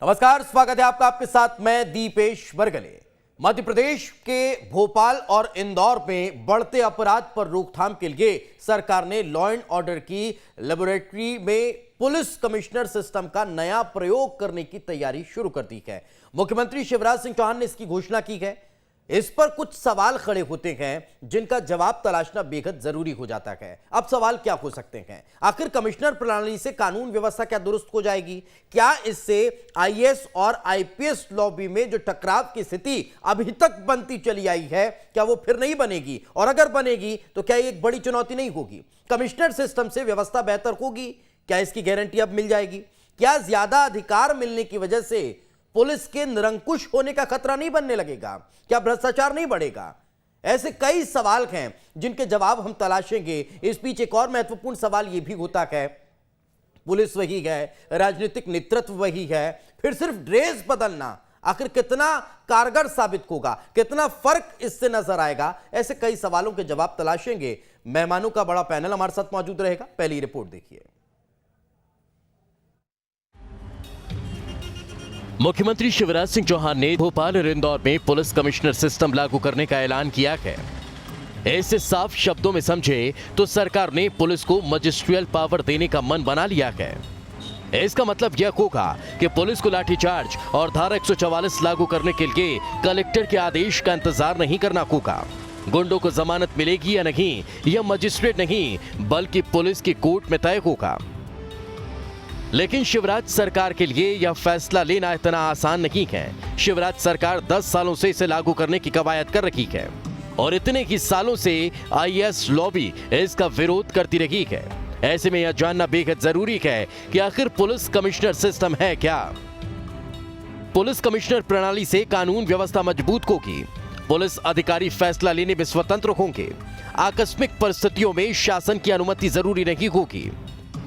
नमस्कार, स्वागत है आपका। आपके साथ मैं दीपेश बरगले। मध्य प्रदेश के भोपाल और इंदौर में बढ़ते अपराध पर रोकथाम के लिए सरकार ने लॉ एंड ऑर्डर की लेबोरेटरी में पुलिस कमिश्नर सिस्टम का नया प्रयोग करने की तैयारी शुरू कर दी है। मुख्यमंत्री शिवराज सिंह चौहान ने इसकी घोषणा की है। इस पर कुछ सवाल खड़े होते हैं जिनका जवाब तलाशना बेहद जरूरी हो जाता है। अब सवाल क्या हो सकते हैं? आखिर कमिश्नर प्रणाली से कानून व्यवस्था क्या दुरुस्त हो जाएगी? क्या इससे आईएएस और आईपीएस लॉबी में जो टकराव की स्थिति अभी तक बनती चली आई है, क्या वो फिर नहीं बनेगी? और अगर बनेगी तो क्या ये एक बड़ी चुनौती नहीं होगी? कमिश्नर सिस्टम से व्यवस्था बेहतर होगी? क्या इसकी गारंटी अब मिल जाएगी? क्या ज्यादा अधिकार मिलने की वजह से पुलिस के निरंकुश होने का खतरा नहीं बनने लगेगा? क्या भ्रष्टाचार नहीं बढ़ेगा? ऐसे कई सवाल हैं जिनके जवाब हम तलाशेंगे। इस बीच एक और महत्वपूर्ण सवाल यह भी होता है, पुलिस वही है, राजनीतिक नेतृत्व वही है, फिर सिर्फ ड्रेस बदलना आखिर कितना कारगर साबित होगा? कितना फर्क इससे नजर आएगा? ऐसे कई सवालों के जवाब तलाशेंगे। मेहमानों का बड़ा पैनल हमारे साथ मौजूद रहेगा। पहली रिपोर्ट देखिए। मुख्यमंत्री शिवराज सिंह चौहान ने भोपाल और इंदौर में पुलिस कमिश्नर सिस्टम लागू करने का ऐलान किया है। ऐसे साफ शब्दों में समझे तो सरकार ने पुलिस को मजिस्ट्रियल पावर देने का मन बना लिया है। इसका मतलब यह होगा कि पुलिस को लाठीचार्ज और धारा 144 लागू करने के लिए कलेक्टर के आदेश का इंतजार नहीं करना होगा। गुंडों को जमानत मिलेगी या नहीं, यह मजिस्ट्रेट नहीं बल्कि पुलिस की कोर्ट में तय होगा। लेकिन शिवराज सरकार के लिए यह फैसला लेना इतना आसान नहीं है। शिवराज सरकार 10 सालों से इसे लागू करने की कवायद कर रही है और इतने ही सालों से आईएएस लॉबी इसका विरोध करती रही है। ऐसे में यह जानना बेहद जरूरी है कि आखिर पुलिस कमिश्नर सिस्टम है क्या। पुलिस कमिश्नर प्रणाली से कानून व्यवस्था मजबूत होगी। पुलिस अधिकारी फैसला लेने में स्वतंत्र होंगे। आकस्मिक परिस्थितियों में शासन की अनुमति जरूरी नहीं होगी।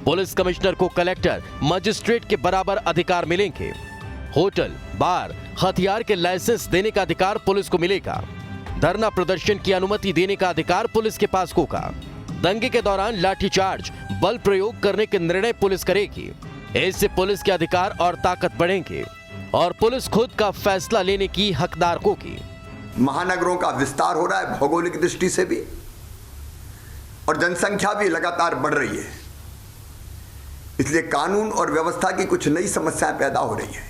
पुलिस कमिश्नर को कलेक्टर, मजिस्ट्रेट के बराबर अधिकार मिलेंगे। होटल, बार, हथियार के लाइसेंस देने का अधिकार पुलिस को मिलेगा। धरना प्रदर्शन की अनुमति देने का अधिकार पुलिस के पास होगा। दंगे के दौरान लाठीचार्ज, बल प्रयोग करने के निर्णय पुलिस करेगी। इससे पुलिस के अधिकार और ताकत बढ़ेंगे और पुलिस खुद का फैसला लेने की हकदार होगी। महानगरों का विस्तार हो रहा है भौगोलिक दृष्टि से भी, और जनसंख्या भी लगातार बढ़ रही है। इसलिए कानून और व्यवस्था की कुछ नई समस्याएं पैदा हो रही हैं।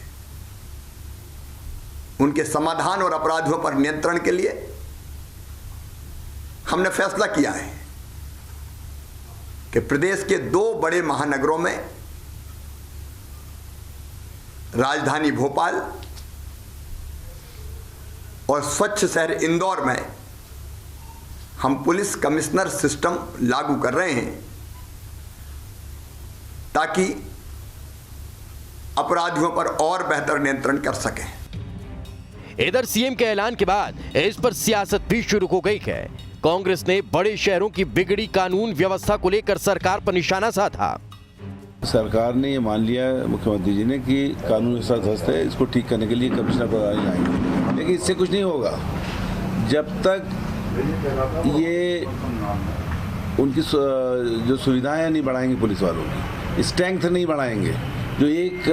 उनके समाधान और अपराधियों पर नियंत्रण के लिए हमने फैसला किया है कि प्रदेश के 2 बड़े महानगरों में, राजधानी भोपाल और स्वच्छ शहर इंदौर में, हम पुलिस कमिश्नर सिस्टम लागू कर रहे हैं ताकि अपराधियों पर और बेहतर नियंत्रण कर सकें। इधर सीएम के ऐलान के बाद इस पर सियासत भी शुरू हो गई है। कांग्रेस ने बड़े शहरों की बिगड़ी कानून व्यवस्था को लेकर सरकार पर निशाना साधा। सरकार ने ये मान लिया, मुख्यमंत्री जी ने, कि कानून व्यवस्था ध्वस्त है, इसको ठीक करने के लिए कमिश्नर प्रणाली लाएंगे। लेकिन इससे कुछ नहीं होगा जब तक ये उनकी जो सुविधाएं नहीं बढ़ाएंगे, पुलिस वालों की स्ट्रेंथ नहीं बढ़ाएंगे। जो एक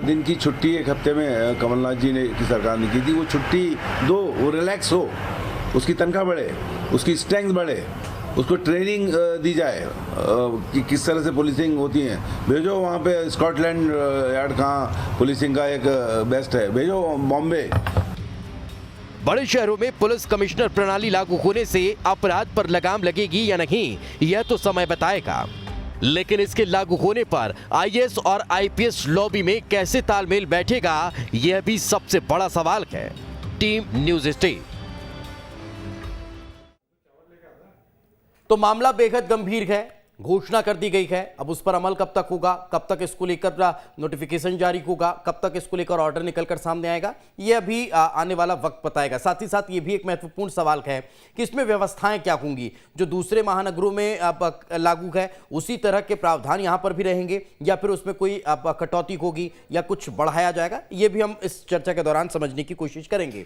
दिन की छुट्टी एक हफ्ते में कमलनाथ जी ने की सरकार ने की थी, वो छुट्टी दो, वो रिलैक्स हो, उसकी तनख्वाह बढ़े, उसकी स्ट्रेंथ बढ़े, उसको ट्रेनिंग दी जाए कि किस तरह से पुलिसिंग होती है। भेजो वहाँ पे स्कॉटलैंड यार्ड, कहाँ पुलिसिंग का एक बेस्ट है, भेजो बॉम्बे। बड़े शहरों में पुलिस कमिश्नर प्रणाली लागू होने से अपराध पर लगाम लगेगी या नहीं, यह तो समय बताएगा। लेकिन इसके लागू होने पर आईएएस और आईपीएस लॉबी में कैसे तालमेल बैठेगा, यह भी सबसे बड़ा सवाल है। Team news state. तो मामला बेहद गंभीर है। घोषणा कर दी गई है। अब उस पर अमल कब तक होगा, कब तक इसको लेकर नोटिफिकेशन जारी होगा, कब तक इसको लेकर ऑर्डर निकलकर सामने आएगा, यह अभी आने वाला वक्त बताएगा। साथ ही साथ ये भी एक महत्वपूर्ण सवाल है कि इसमें व्यवस्थाएं क्या होंगी। जो दूसरे महानगरों में लागू है उसी तरह के प्रावधान यहां पर भी रहेंगे या फिर उसमें कोई कटौती होगी या कुछ बढ़ाया जाएगा, ये भी हम इस चर्चा के दौरान समझने की कोशिश करेंगे।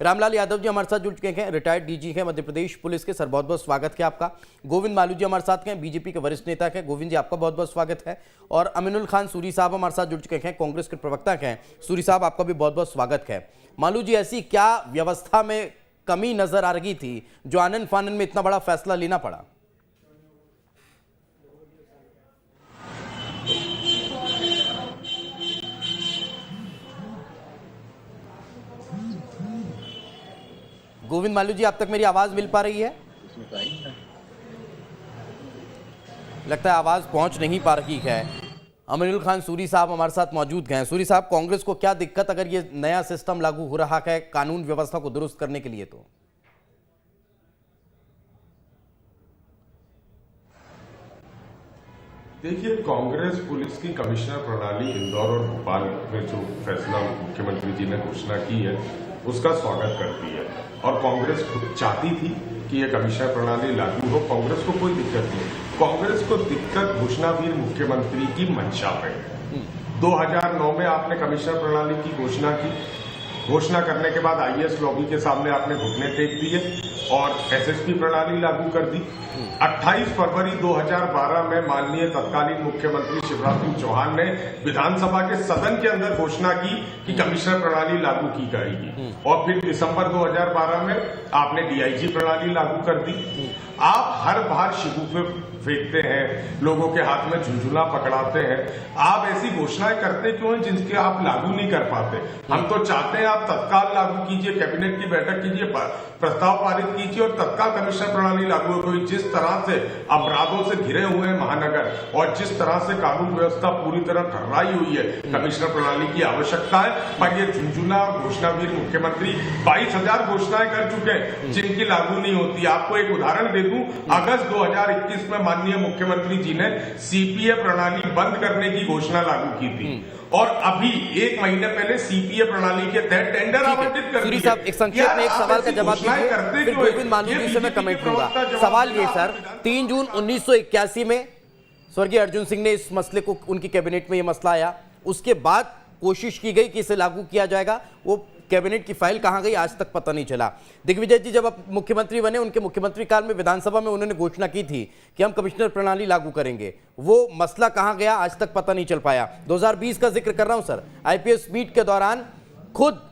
रामलाल यादव जी हमारे साथ जुड़ चुके हैं, रिटायर्ड डीजी हैं मध्य प्रदेश पुलिस के। सर बहुत बहुत स्वागत है आपका। गोविंद मालू जी हमारे साथ हैं, बीजेपी के वरिष्ठ नेता हैं। गोविंद जी आपका बहुत बहुत स्वागत है। और अमीनुल खान सूरी साहब हमारे साथ जुड़ चुके हैं, कांग्रेस के प्रवक्ता हैं। सूरी साहब आपका भी बहुत बहुत स्वागत है। मालू जी, ऐसी क्या व्यवस्था में कमी नजर आ रही थी जो आनन फानन में इतना बड़ा फैसला लेना पड़ा? गोविंद मालू जी, आप तक मेरी आवाज मिल पा रही है? लगता है आवाज पहुंच नहीं पा रही है। अमीनुल खान सूरी साहब हमारे साथ मौजूद हैं। सूरी साहब, कांग्रेस को क्या दिक्कत अगर ये नया सिस्टम लागू हो रहा है कानून व्यवस्था को दुरुस्त करने के लिए? तो देखिए, कांग्रेस पुलिस की कमिश्नर प्रणाली इंदौर और भोपाल में जो फैसला मुख्यमंत्री जी ने घोषणा की है उसका स्वागत करती है। और कांग्रेस खुद चाहती थी कि यह कमिश्नर प्रणाली लागू हो। कांग्रेस को कोई दिक्कत नहीं। कांग्रेस को दिक्कत घोषणावीर मुख्यमंत्री की मंशा पे है। 2009 में आपने कमिश्नर प्रणाली की घोषणा की। घोषणा करने के बाद आईएएस लॉबी के सामने आपने घुटने टेक दिए और एसएसपी प्रणाली लागू कर दी। 28 फरवरी 2012 में माननीय तत्कालीन मुख्यमंत्री शिवराज सिंह चौहान ने विधानसभा के सदन के अंदर घोषणा की कि कमिश्नर प्रणाली लागू की जाएगी। और फिर दिसंबर 2012 में आपने डीआईजी प्रणाली लागू कर दी। आप हर बार शिगुफे फेंकते हैं, लोगों के हाथ में झुंझुला पकड़ाते हैं। आप ऐसी घोषणाएं करते क्यों हैं जिनके आप लागू नहीं कर पाते? हम तो चाहते हैं आप तत्काल लागू कीजिए, कैबिनेट की बैठक कीजिए, प्रस्ताव पारित कीजिए और तत्काल कमिश्नर प्रणाली लागू हो गई। जिस तरह से अपराधों से घिरे हुए हैं महानगर और जिस तरह से कानून व्यवस्था पूरी तरह ठर्राई हुई है, कमिश्नर प्रणाली की आवश्यकता है। पर ये झुंझुला और घोषणावीर मुख्यमंत्री 22,000 घोषणाएं कर चुके हैं जिनकी लागू नहीं होती। आपको एक उदाहरण दे दूं, अगस्त 2021 में माननीय मुख्यमंत्री जी ने सीपीए प्रणाली बंद करने की घोषणा लागू की थी और अभी एक महीने पहले सीपीए प्रणाली के तहत टेंडर आवंटित कर दिए। साहब, एक संक्षेप में एक सवाल का जवाब दीजिए, फिर गोविंद मालू जी से मैं कमेंट करूंगा। सवाल ये सर, 3 जून 1981 में स्वर्गीय अर्जुन सिंह ने इस मसले को, उनकी कैबिनेट में ये मसला आया, उसके बाद कोशिश की गई कि इसे लागू किया जाएगा। वो कैबिनेट की फाइल कहां गई आज तक पता नहीं चला। दिग्विजय जी जब आप मुख्यमंत्री बने, उनके मुख्यमंत्री काल में विधानसभा में उन्होंने घोषणा की थी कि हम कमिश्नर प्रणाली लागू करेंगे। वो मसला कहां गया आज तक पता नहीं चल पाया। 2020 का जिक्र कर रहा हूं सर, आईपीएस मीट के दौरान खुद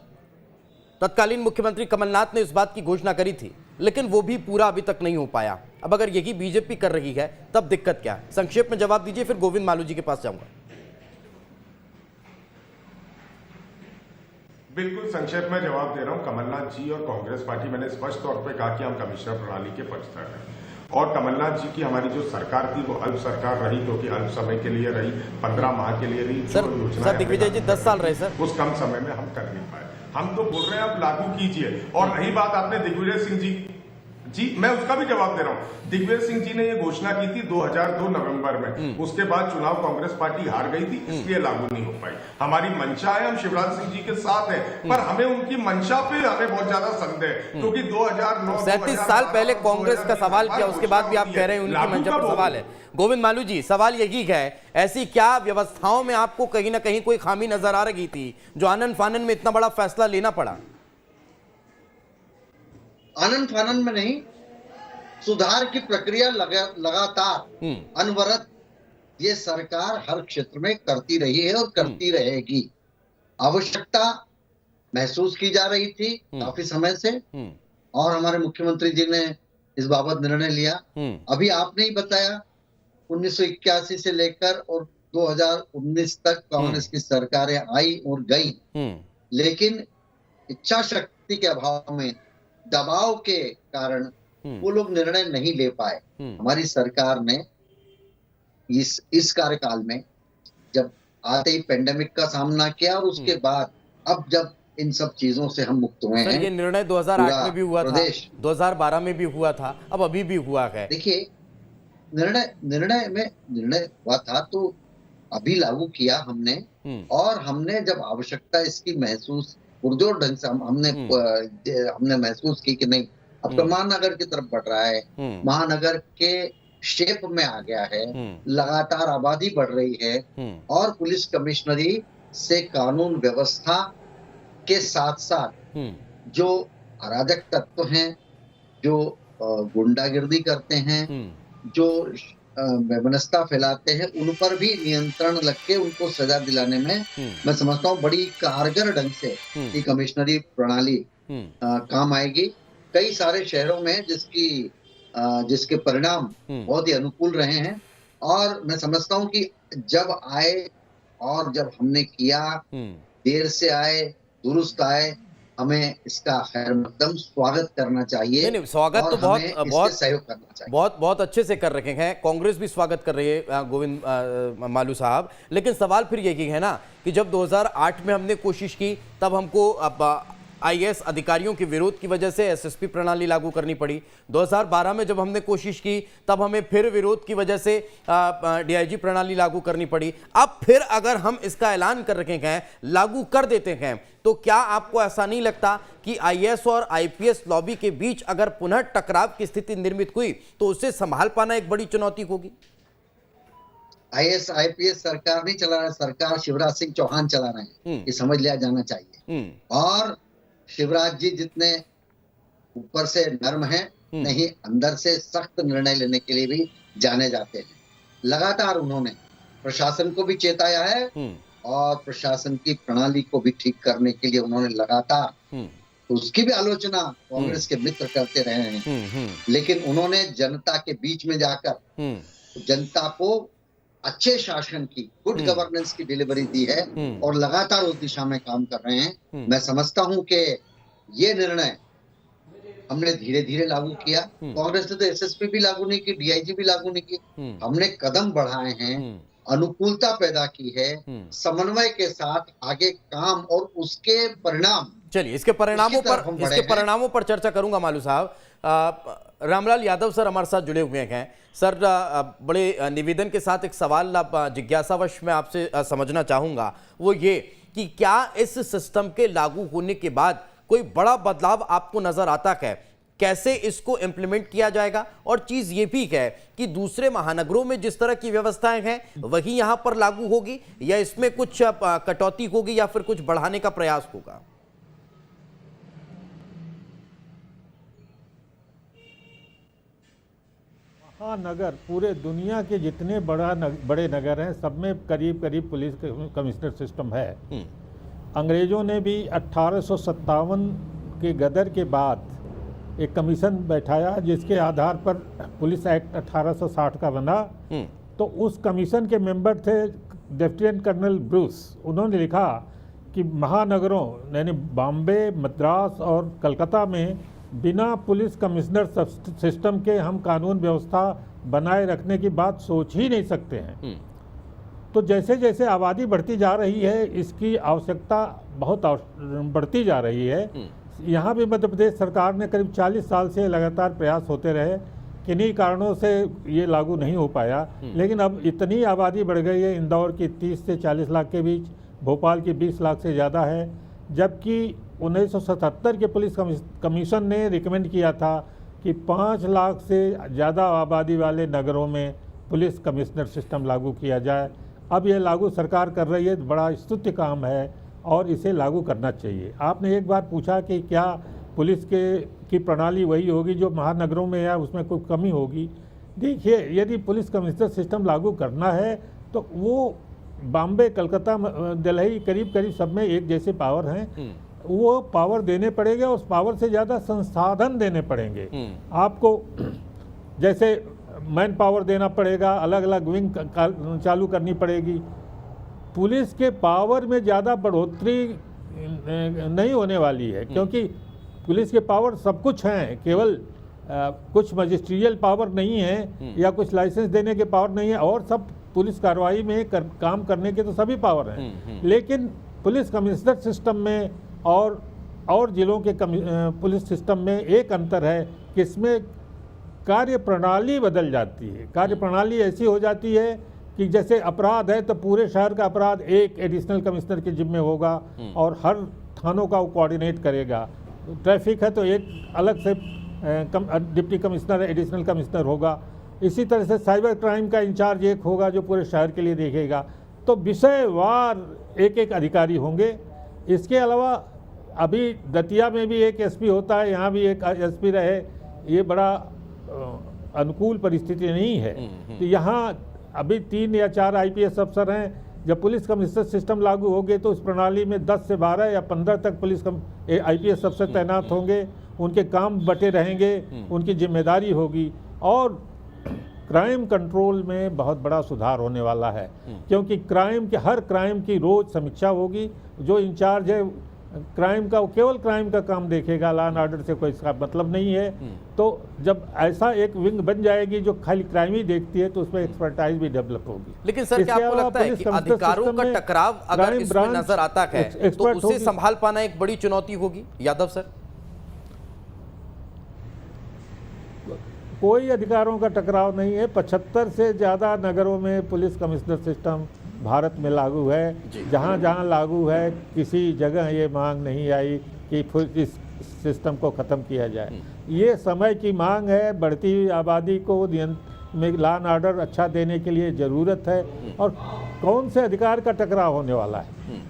तत्कालीन मुख्यमंत्री कमलनाथ ने इस बात की घोषणा करी थी, लेकिन वो भी पूरा अभी तक नहीं हो पाया। अब अगर यही बीजेपी कर रही है तब दिक्कत क्या? संक्षेप में जवाब दीजिए, फिर गोविंद मालू जी के पास जाऊंगा। बिल्कुल संक्षेप में जवाब दे रहा हूं। कमलनाथ जी और कांग्रेस पार्टी, मैंने स्पष्ट तौर पे कहा कि हम कमिश्नर प्रणाली के पक्षधर हैं और कमलनाथ जी की हमारी जो सरकार थी वो अल्प सरकार रही, क्योंकि अल्प समय के लिए रही, 15 माह के लिए रही। सर दिग्विजय जी 10 साल रहे सर, उस कम समय में हम कर नहीं पाए। हम तो बोल रहे हैं आप लागू कीजिए। और रही बात आपने दिग्विजय सिंह जी, मैं उसका भी जवाब दे रहा हूं। दिग्विजय सिंह जी ने ये घोषणा की थी 2002 नवंबर में। उसके बाद चुनाव कांग्रेस पार्टी हार गई थी, इसलिए लागू नहीं हो पाई। हमारी मंशा है, हम शिवराज सिंह जी के साथ हैं, पर हमें उनकी मंशा पे हमें बहुत ज्यादा संदेह है, क्योंकि 2009 37 साल पहले कांग्रेस का सवाल किया, उसके बाद भी आप कह रहे हैं उनकी मंशा पर सवाल है। गोविंद मालू जी, सवाल यही है, ऐसी क्या व्यवस्थाओं में आपको कहीं ना कहीं कोई खामी नजर आ रही थी जो आनन फानन में इतना बड़ा फैसला लेना पड़ा? आनन फानन में नहीं, सुधार की प्रक्रिया लगातार अनवरत ये सरकार हर क्षेत्र में करती रही है और करती रहेगी। आवश्यकता महसूस की जा रही थी काफी समय से और हमारे मुख्यमंत्री जी ने इस बाबत निर्णय लिया। अभी आपने ही बताया 1981 से लेकर और 2019 तक कांग्रेस की सरकारें आई और गई, लेकिन इच्छा शक्ति के अभाव में, दबाव के कारण वो लोग निर्णय नहीं ले पाए। हमारी सरकार ने इस कार्यकाल में जब आते ही पेंडेमिक का सामना किया और उसके बाद अब जब इन सब चीजों से हम मुक्त हुए हैं। ये निर्णय 2008 में भी हुआ था, 2012 में भी हुआ था, अब अभी भी हुआ है। देखिए, निर्णय हुआ था तो अभी लागू किया हमने, और हमने जब आवश्यकता इसकी महसूस पुरजोर ढंग से हमने महसूस की कि नहीं, अब तो महानगर की तरफ बढ़ रहा है, महानगर के शेप में आ गया है, लगातार आबादी बढ़ रही है और पुलिस कमिश्नरी से कानून व्यवस्था के साथ साथ जो अराजक तत्व हैं, जो गुंडागिर्दी करते हैं, जो वैमनस्यता फैलाते हैं, उन पर भी नियंत्रण लग के उनको सजा दिलाने में मैं समझता हूँ बड़ी कारगर ढंग से ये कमिश्नरी प्रणाली काम आएगी। कई सारे शहरों में जिसके परिणाम बहुत ही अनुकूल रहे हैं, और मैं समझता हूँ कि जब आए और जब हमने किया, देर से आए दुरुस्त आए, हमें इसका खैर मकदम स्वागत करना चाहिए। नहीं, स्वागत तो बहुत सहयोग करना चाहिए। बहुत अच्छे से कर रखे हैं, कांग्रेस भी स्वागत कर रही है गोविंद मालू साहब। लेकिन सवाल फिर यही है ना कि जब 2008 में हमने कोशिश की, तब हमको IAS अधिकारियों के विरोध की वजह से SSP प्रणाली लागू करनी पड़ी। 2012 में जब हमने कोशिश की, तब हमें फिर विरोध की वजह से DIG प्रणाली लागू करनी पड़ी। अब फिर अगर हम इसका ऐलान कर रखे हैं, लागू कर देते हैं, तो क्या आपको ऐसा नहीं लगता कि IAS और IPS लॉबी के बीच अगर पुनः टकराव की स्थिति निर्मित हुई तो उसे संभाल पाना एक बड़ी चुनौती होगी? IAS IPS सरकार नहीं चला रहा है, सरकार शिवराज सिंह चौहान चला रहे हैं, ये समझ लिया जाना चाहिए। और शिवराज जी जितने ऊपर से नर्म हैं, नहीं अंदर से सख्त निर्णय लेने के लिए भी जाने जाते हैं। लगातार उन्होंने प्रशासन को भी चेताया है और प्रशासन की प्रणाली को भी ठीक करने के लिए उन्होंने लगातार उसकी भी आलोचना कांग्रेस के मित्र करते रहे हैं। लेकिन उन्होंने जनता के बीच में जाकर जनता को अच्छे शासन की, गुड गवर्नेंस की डिलीवरी दी है और लगातार उस दिशा में काम कर रहे हैं। मैं समझता हूं कि ये निर्णय हमने धीरे धीरे लागू किया। कांग्रेस ने तो SSP भी लागू नहीं की, DIG भी लागू नहीं की। हमने कदम बढ़ाए हैं, अनुकूलता पैदा की है, समन्वय के साथ आगे काम और उसके परिणाम। चलिए इसके परिणामों पर चर्चा करूंगा मालू साहब। रामलाल यादव सर हमारे साथ जुड़े हुए हैं। सर, बड़े निवेदन के साथ एक सवाल जिज्ञासावश मैं आपसे समझना चाहूंगा, वो ये कि क्या इस सिस्टम के लागू होने के बाद कोई बड़ा बदलाव आपको नजर आता है? कैसे इसको इम्प्लीमेंट किया जाएगा? और चीज ये भी है कि दूसरे महानगरों में जिस तरह की व्यवस्थाएं हैं वही यहां पर लागू होगी, या इसमें कुछ कटौती होगी या फिर कुछ बढ़ाने का प्रयास होगा? महानगर पूरे दुनिया के जितने बड़े नगर हैं, सब में करीब करीब पुलिस कमिश्नर सिस्टम है। अंग्रेजों ने भी 1857 के गदर के बाद एक कमीशन बैठाया, जिसके आधार पर पुलिस एक्ट 1860 का बना। तो उस कमीशन के मेंबर थे लेफ्टिनेंट कर्नल ब्रूस। उन्होंने लिखा कि महानगरों यानी बॉम्बे, मद्रास और कलकत्ता में बिना पुलिस कमिश्नर सिस्टम के हम कानून व्यवस्था बनाए रखने की बात सोच ही नहीं सकते हैं। तो जैसे जैसे आबादी बढ़ती जा रही है, इसकी आवश्यकता बहुत बढ़ती जा रही है। यहाँ भी मध्य प्रदेश सरकार ने करीब 40 साल से लगातार प्रयास होते रहे, किन्हीं कारणों से ये लागू नहीं हो पाया। लेकिन अब इतनी आबादी बढ़ गई है, इंदौर की 30 से 40 लाख के बीच, भोपाल की 20 लाख से ज़्यादा है। जबकि 1977 के पुलिस कमीशन ने रिकमेंड किया था कि 5 लाख से ज़्यादा आबादी वाले नगरों में पुलिस कमिश्नर सिस्टम लागू किया जाए। अब यह लागू सरकार कर रही है, बड़ा स्तुत्य काम है और इसे लागू करना चाहिए। आपने एक बार पूछा कि क्या पुलिस की प्रणाली वही होगी जो महानगरों में, या उसमें कोई कमी होगी? देखिए, यदि पुलिस कमिश्नर सिस्टम लागू करना है तो वो बॉम्बे, कलकत्ता, दिल्ली करीब करीब सब में एक जैसे पावर हैं, वो पावर देने पड़ेंगे। उस पावर से ज़्यादा संसाधन देने पड़ेंगे। आपको जैसे मैन पावर देना पड़ेगा, अलग अलग विंग चालू करनी पड़ेगी। पुलिस के पावर में ज़्यादा बढ़ोतरी नहीं होने वाली है, क्योंकि पुलिस के पावर सब कुछ हैं, केवल कुछ मजिस्ट्रियल पावर नहीं है या कुछ लाइसेंस देने के पावर नहीं है, और सब पुलिस कार्रवाई में काम करने के तो सभी पावर हैं। लेकिन पुलिस कमिश्नर सिस्टम में और जिलों के पुलिस सिस्टम में एक अंतर है कि इसमें कार्य प्रणाली बदल जाती है। कार्य प्रणाली ऐसी हो जाती है कि जैसे अपराध है तो पूरे शहर का अपराध एक एडिशनल कमिश्नर के जिम्मे होगा और हर थानों का वो कोऑर्डिनेट करेगा। ट्रैफिक है तो एक अलग से डिप्टी कमिश्नर, एडिशनल कमिश्नर होगा। इसी तरह से साइबर क्राइम का इंचार्ज एक होगा जो पूरे शहर के लिए देखेगा। तो विषयवार एक एक अधिकारी होंगे। इसके अलावा अभी दतिया में भी एक एसपी होता है, यहाँ भी एक एसपी रहे, ये बड़ा अनुकूल परिस्थिति नहीं है। तो यहाँ अभी 3 या 4 आईपीएस अफसर हैं। जब पुलिस कमिश्नर सिस्टम लागू होगे तो इस प्रणाली में 10 से 12 या 15 तक आईपीएस अफसर तैनात होंगे, उनके काम बटे रहेंगे, उनकी जिम्मेदारी होगी और क्राइम कंट्रोल में बहुत बड़ा सुधार होने वाला है। क्योंकि हर क्राइम की रोज समीक्षा होगी। जो इंचार्ज है क्राइम का, वो केवल क्राइम का काम देखेगा, लॉ एंड ऑर्डर से कोई इसका मतलब नहीं है। तो जब ऐसा एक विंग बन जाएगी जो खाली क्राइम ही देखती है, तो उसमें एक्सपर्टाइज भी डेवलप होगी। लेकिन सर, क्या आपको लगता है कि अधिकारों का टकराव अगर इसमें नजर आता है तो उसे संभाल पाना एक बड़ी चुनौती होगी? यादव सर, कोई अधिकारों का टकराव नहीं है। 75 से ज़्यादा नगरों में पुलिस कमिश्नर सिस्टम भारत में लागू है। जहाँ जहाँ लागू है, किसी जगह ये मांग नहीं आई कि इस सिस्टम को ख़त्म किया जाए। ये समय की मांग है। बढ़ती हुई आबादी को में लॉ एंड ऑर्डर अच्छा देने के लिए ज़रूरत है। और कौन से अधिकार का टकराव होने वाला है?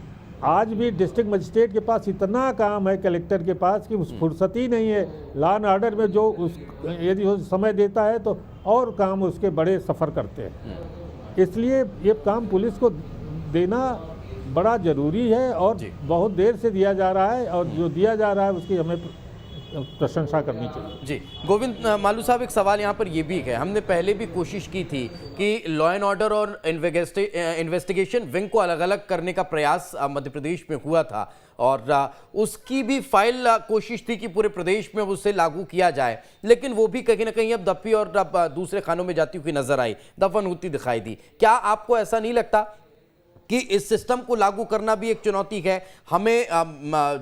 आज भी डिस्ट्रिक्ट मजिस्ट्रेट के पास इतना काम है, कलेक्टर के पास, कि उस फुर्सत ही नहीं है। लॉ एंड ऑर्डर में जो यदि वो समय देता है तो और काम उसके बड़े सफ़र करते हैं। इसलिए ये काम पुलिस को देना बड़ा ज़रूरी है और बहुत देर से दिया जा रहा है, और जो दिया जा रहा है उसकी हमें प्रशंसा करनी चाहिए। जी गोविंद मालू साहब, एक सवाल यहाँ पर ये भी है, हमने पहले भी कोशिश की थी कि लॉ एंड ऑर्डर और इन्वेस्टिगेशन विंग को अलग अलग करने का प्रयास मध्य प्रदेश में हुआ था, और उसकी भी फाइल कोशिश थी कि पूरे प्रदेश में उसे लागू किया जाए, लेकिन वो भी कहीं ना कहीं अब दबी और दूसरे खानों में जाती हुई नजर आई, दफन होती दिखाई दी। क्या आपको ऐसा नहीं लगता कि इस सिस्टम को लागू करना भी एक चुनौती है? हमें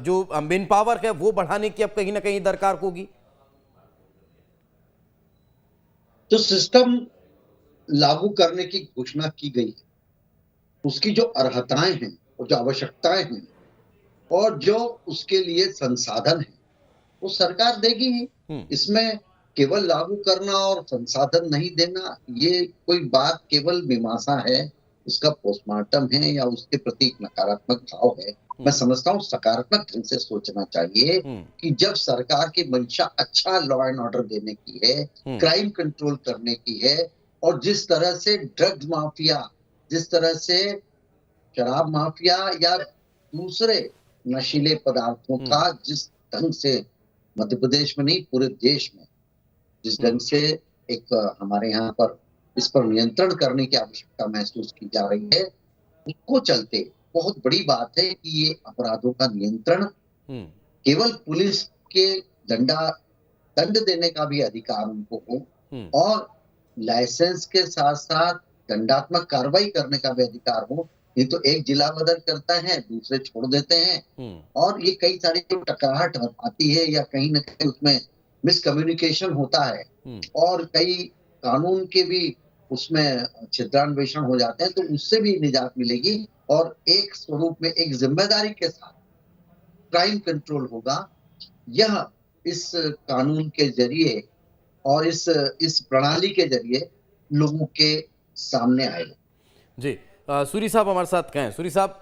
जो मेन पावर है वो बढ़ाने की अब कहीं ना कहीं दरकार होगी। तो सिस्टम लागू करने की घोषणा की गई है, उसकी जो अर्हताएं हैं और जो आवश्यकताएं हैं और जो उसके लिए संसाधन है, वो सरकार देगी ही। इसमें केवल लागू करना और संसाधन नहीं देना, ये कोई बात केवल मीमांसा है, उसका पोस्टमार्टम है या उसके प्रति एक नकारात्मक भाव है। मैं समझता हूँ सकारात्मक ढंग से सोचना चाहिए कि जब सरकार की मंशा अच्छा लॉ एंड ऑर्डर देने की है, क्राइम कंट्रोल करने की है, और जिस तरह से ड्रग्स माफिया, जिस तरह से शराब माफिया या दूसरे नशीले पदार्थों का जिस ढंग से मध्य प्रदेश में नहीं पूरे देश में जिस ढंग से एक हमारे यहाँ पर इस पर नियंत्रण करने की आवश्यकता महसूस की जा रही है, उसको चलते बहुत बड़ी बात है कि ये अपराधों का नियंत्रण केवल पुलिस के दंड देने का भी अधिकार उनको हो और लाइसेंस के साथ साथ दंडात्मक कार्रवाई करने का भी अधिकार हो। ये तो एक जिला बदल करता है, दूसरे छोड़ देते हैं, और ये कई सारी टकराहट आती है या कहीं ना कहीं उसमें मिसकम्युनिकेशन होता है, और कई कानून के भी उसमें छिद्रान्वेषण हो जाते हैं, तो उससे भी निजात मिलेगी और एक स्वरूप में एक जिम्मेदारी के साथ क्राइम कंट्रोल होगा। यह इस कानून के जरिए और इस प्रणाली के जरिए लोगों के सामने आएगा। जी सूरी साहब हमारे साथ हैं। सूरी साहब,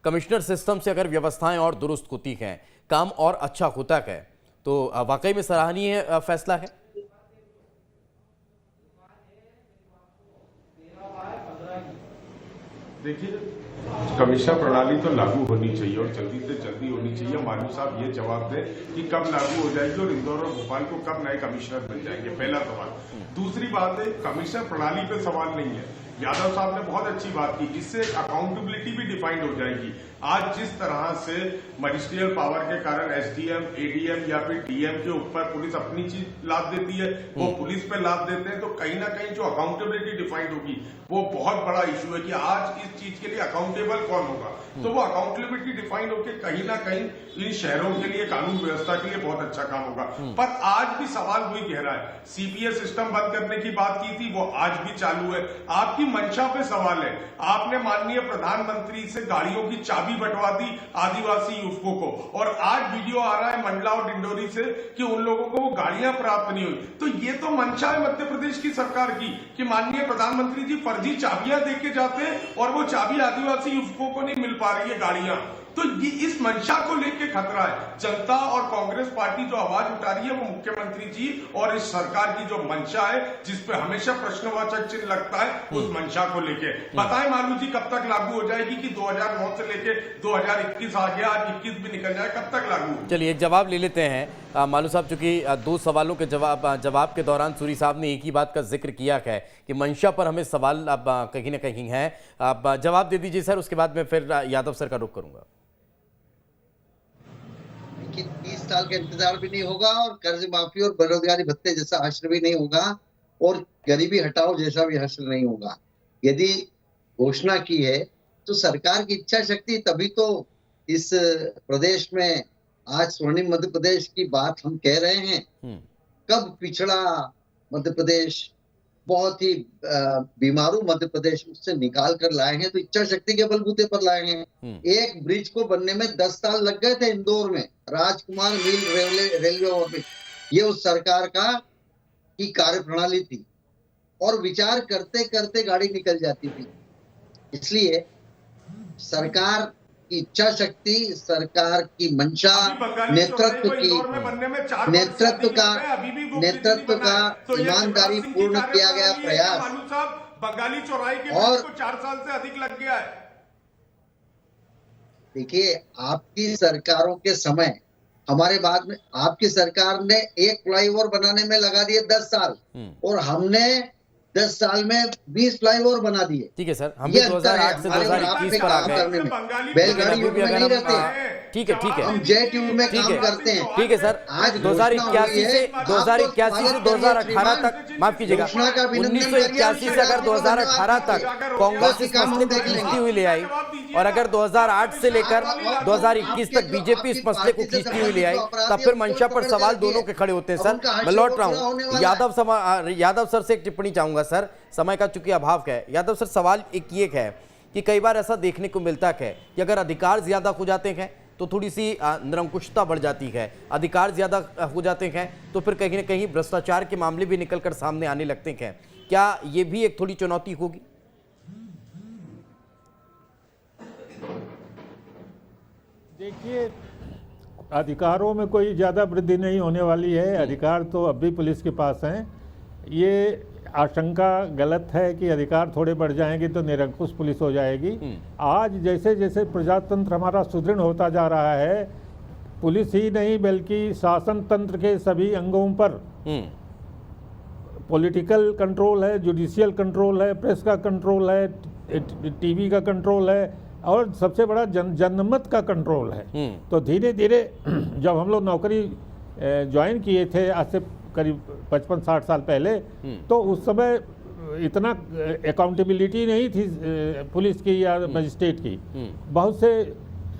कमिश्नर सिस्टम से अगर व्यवस्थाएं और दुरुस्त होती हैं, काम और अच्छा होता है, तो वाकई में सराहनीय फैसला है। देखिए, कमिश्नर प्रणाली तो लागू होनी चाहिए और जल्दी से जल्दी होनी चाहिए। मालू साहब ये जवाब दें कि कब लागू हो जाएगी और इंदौर और भोपाल को कब नए कमिश्नर बन जाएंगे, पहला सवाल। दूसरी बात है, कमिश्नर प्रणाली पे सवाल नहीं है। यादव साहब ने बहुत अच्छी बात की, इससे अकाउंटेबिलिटी भी डिफाइंड हो जाएगी। आज जिस तरह से मजिस्ट्रियल पावर के कारण एसडीएम, एडीएम या फिर डीएम के ऊपर पुलिस अपनी चीज लाद देती है, वो पुलिस पे लाद देते हैं, तो कहीं ना कहीं जो अकाउंटेबिलिटी डिफाइंड होगी वो बहुत बड़ा इशू है कि आज इस चीज के लिए अकाउंटेबल कौन होगा। तो वो अकाउंटेबिलिटी डिफाइंड होकर कहीं ना कहीं इन शहरों के लिए, कानून व्यवस्था के लिए बहुत अच्छा काम होगा। पर आज भी सवाल वही गहरा है। सीपीएस सिस्टम बंद करने की बात की थी, वो आज भी चालू है। आपकी मंशा पे सवाल है। आपने माननीय प्रधानमंत्री से गाड़ियों की चाबी बंटवा दी आदिवासी युवकों को, और आज वीडियो आ रहा है मंडला और डिंडोरी से कि उन लोगों को वो गाड़ियां प्राप्त नहीं हुई। तो ये तो मंशा है मध्य प्रदेश की सरकार की कि माननीय प्रधानमंत्री जी फर्जी चाबियां देके जाते हैं और वो चाबी आदिवासी युवकों को नहीं मिल पा रही है गाड़ियां। तो ये इस मंशा को लेके खतरा है। जनता और कांग्रेस पार्टी जो आवाज उठा रही है वो मुख्यमंत्री जी और इस सरकार की जो मंशा है, जिसपे हमेशा प्रश्नवाचक चिन्ह लगता है, उस मंशा को लेके। बताएं मालू जी, कब तक लागू हो जाएगी कि 2009 से लेके 2021 आ गया, आज 21 भी निकल जाए, कब तक लागू? चलिए एक जवाब ले लेते हैं मालू साहब, चूंकि दो सवालों के जवाब के दौरान सूरी साहब ने एक ही बात का जिक्र किया है कि मंशा पर हमें सवाल अब कहीं ना कहीं है। अब जवाब दे दीजिए सर, उसके बाद मैं फिर यादव सर का रुख करूंगा। 30 साल का इंतजार भी नहीं होगा और कर्ज माफी और बेरोजगारी भत्ते जैसा हश्र भी नहीं होगा और गरीबी हटाओ जैसा भी हश्र नहीं होगा। यदि घोषणा की है तो सरकार की इच्छा शक्ति, तभी तो इस प्रदेश में आज स्वर्णिम मध्य प्रदेश की बात हम कह रहे हैं। कब पिछड़ा मध्य प्रदेश, बहुत ही बीमारू मध्य प्रदेश से निकाल कर लाए हैं, तो इच्छा शक्ति के बलबूते पर लाए हैं। एक ब्रिज को बनने में 10 साल लग गए थे इंदौर में, राजकुमार मिल रेलवे ओवरब्रिज। ये उस सरकार की कार्य प्रणाली थी और विचार करते करते गाड़ी निकल जाती थी। इसलिए सरकार की इच्छा शक्ति, सरकार की मंशा, नेतृत्व का ईमानदारी पूर्ण किया गया प्रयास बंगाली चौराहे के और 4 साल से अधिक लग गया है। देखिए, आपकी सरकारों के समय, हमारे बाद में आपकी सरकार ने एक फ्लाईओवर बनाने में लगा दिए 10 साल और हमने 10 साल में 20 फ्लाईओवर बना दिए। ठीक है सर, हम भी 2008 से 2021 पर आ गए। बैलगाड़ी युग में नहीं रहते। ठीक है, ठीक है, हम जेट युग में काम करते हैं। ठीक है सर, आज 2081 से 2018 तक, माफ कीजिएगा, 1981 से अगर 2018 तक कांग्रेस इस मसले को खींचती हुई ले आई और अगर 2008 से लेकर 2021 तक बीजेपी इस मसले को खींचती हुई ले आई, तब फिर मंशा पर सवाल दोनों के खड़े होते हैं। सर मैं लौट रहा हूँ, यादव सर से एक टिप्पणी चाहूंगा सर, समय का चूंकि अभाव है। यादव सर, सवाल एक ये है कि कई बार ऐसा देखने को मिलता है कि अगर अधिकार ज्यादा हो जाते हैं तो थोड़ी सी निरंकुशता बढ़ जाती है, अधिकार ज्यादा हो जाते हैं तो फिर कहीं ना कहीं भ्रष्टाचार के मामले भी निकलकर सामने आने लगते हैं। क्या ये भी एक थोड़ी चुनौती होगी? देखिए, अधिकारों में कोई ज़्यादा वृद्धि नहीं होने वाली है। अधिकार तो अब भी पुलिस के पास हैं। ये आशंका गलत है कि अधिकार थोड़े बढ़ जाएंगे तो निरंकुश पुलिस हो जाएगी। आज जैसे जैसे प्रजातंत्र हमारा सुदृढ़ होता जा रहा है, पुलिस ही नहीं बल्कि शासन तंत्र के सभी अंगों पर पॉलिटिकल कंट्रोल है, जुडिशियल कंट्रोल है, प्रेस का कंट्रोल है, टीवी का कंट्रोल है और सबसे बड़ा जनमत का कंट्रोल है। तो धीरे धीरे जब हम लोग नौकरी ज्वाइन किए थे आज से करीब 55-60 साल पहले, तो उस समय इतना अकाउंटेबिलिटी नहीं थी पुलिस की या मजिस्ट्रेट की। बहुत से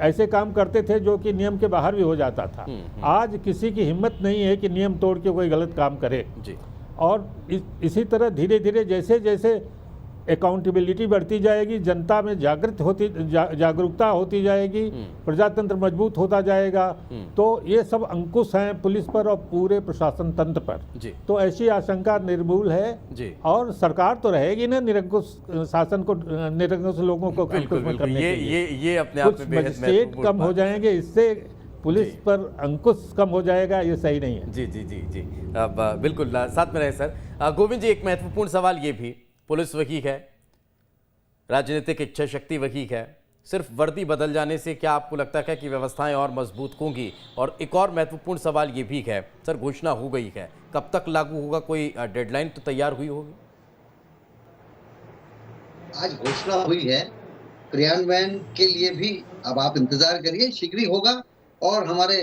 ऐसे काम करते थे जो कि नियम के बाहर भी हो जाता था। आज किसी की हिम्मत नहीं है कि नियम तोड़ के कोई गलत काम करे जी। और इसी तरह धीरे धीरे जैसे जैसे अकाउंटेबिलिटी बढ़ती जाएगी, जनता में जागरूकता होती जाएगी, प्रजातंत्र मजबूत होता जाएगा, तो ये सब अंकुश हैं पुलिस पर और पूरे प्रशासन तंत्र पर जी। तो ऐसी आशंका निर्मूल है जी। और सरकार तो रहेगी ना निरंकुश शासन को, निरंकुश लोगों को अंकुश में करने के लिए। ये अपने आप में मजिस्ट्रेट कम हो जाएंगे, इससे पुलिस पर अंकुश कम हो जाएगा, ये सही नहीं है। जी जी जी जी, अब बिल्कुल साथ में रहे सर। गोविंद जी, एक महत्वपूर्ण सवाल ये भी, पुलिस वही है, राजनीतिक इच्छा शक्ति वही है, सिर्फ वर्दी बदल जाने से क्या आपको लगता है कि व्यवस्थाएं और मजबूत होंगी? और एक और महत्वपूर्ण सवाल ये भी है सर, घोषणा हो गई है, कब तक लागू होगा? कोई डेडलाइन तो तैयार हुई होगी? आज घोषणा हुई है, क्रियान्वयन के लिए भी अब आप इंतजार करिए, शीघ्र ही होगा। और हमारे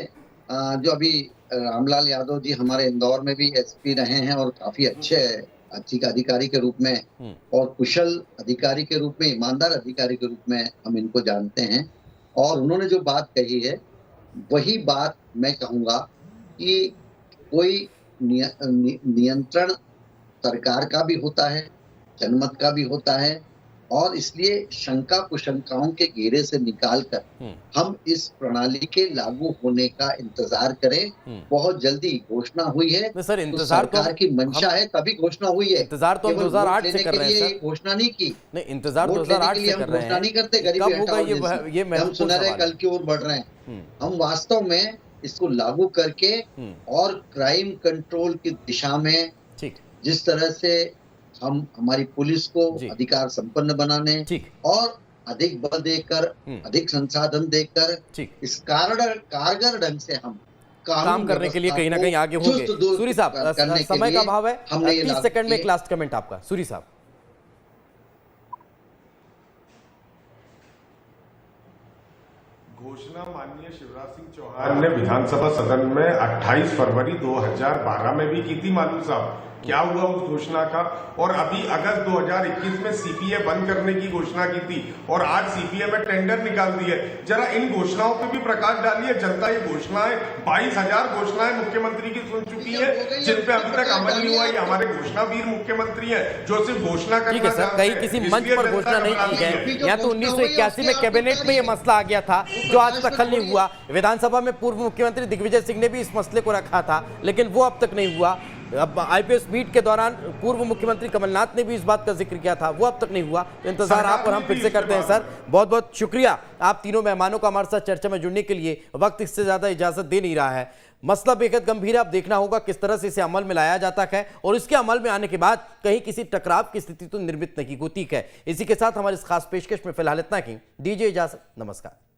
जो अभी रामलाल यादव जी हमारे इंदौर में भी एसपी रहे हैं और काफी अच्छी अधिकारी के रूप में और कुशल अधिकारी के रूप में, ईमानदार अधिकारी के रूप में हम इनको जानते हैं। और उन्होंने जो बात कही है वही बात मैं कहूँगा कि कोई नियंत्रण सरकार का भी होता है, जनमत का भी होता है और इसलिए शंका कुशंकाओं के घेरे से निकालकर हम इस प्रणाली के लागू होने का इंतजार करें। बहुत जल्दी घोषणा हुई है। नहीं सर, तो इंतजार तो सरकार की मंशा है तभी घोषणा हुई है। इंतजार तो हम 2008 से कर रहे हैं सर। घोषणा नहीं की। नहीं, इंतजार 2008 से कर रहे हैं। घोषणा नहीं करते गरीबी हटाओ ये हम सुनहरे कल की ओर बढ़ रहे हैं। हम वास्तव में इसको लागू करके और क्राइम कंट्रोल की दिशा में जिस तरह से हम हमारी पुलिस को अधिकार संपन्न बनाने और अधिक बल देकर अधिक संसाधन देकर इस कारगर ढंग से हम काम करने के लिए कहीं ना कहीं आगे होंगे। सूरी साहब, समय का अभाव है, 30 सेकंड में एक लास्ट कमेंट आपका। सूरी साहब। घोषणा माननीय शिवराज सिंह चौहान ने विधानसभा सदन में 28 फरवरी 2012 में भी की थी। मालूम साहब क्या हुआ उस घोषणा का? और अभी अगस्त 2021 में सीपीए बंद करने की घोषणा की थी और आज सीपीए में टेंडर निकाल दिए। जरा इन घोषणाओं पे भी प्रकाश डालिए। जनता ये घोषणाएं 22,000 घोषणाएं मुख्यमंत्री की सुन चुकी है, जिन पे अभी तक अमल नहीं हुआ। ये हमारे घोषणावीर मुख्यमंत्री है जो सिर्फ घोषणा करना चाहते हैं। कहीं किसी मंच पर घोषणा नहीं की है। यहाँ तो 1981 में कैबिनेट में ये मसला आ गया था जो आज तक हल नहीं हुआ। विधानसभा में पूर्व मुख्यमंत्री दिग्विजय सिंह ने भी इस मसले को रखा था, लेकिन वो अब तक नहीं हुआ। अब आईपीएस मीट के दौरान पूर्व मुख्यमंत्री कमलनाथ ने भी इस बात का जिक्र किया था, वो अब तक नहीं हुआ। तो इंतजार आप और हम फिर से करते हैं सर। बहुत बहुत शुक्रिया आप तीनों मेहमानों का हमारे साथ चर्चा में जुड़ने के लिए। वक्त इससे ज्यादा इजाजत दे नहीं रहा है। मसला बेहद गंभीर है। अब देखना होगा किस तरह से इसे अमल में लाया जाता है और इसके अमल में आने के बाद कहीं किसी टकराव की स्थिति तो निर्मित नहीं होती है। इसी के साथ हमारी इस खास पेशकश में फिलहाल इतना ही। दीजिए इजाजत, नमस्कार।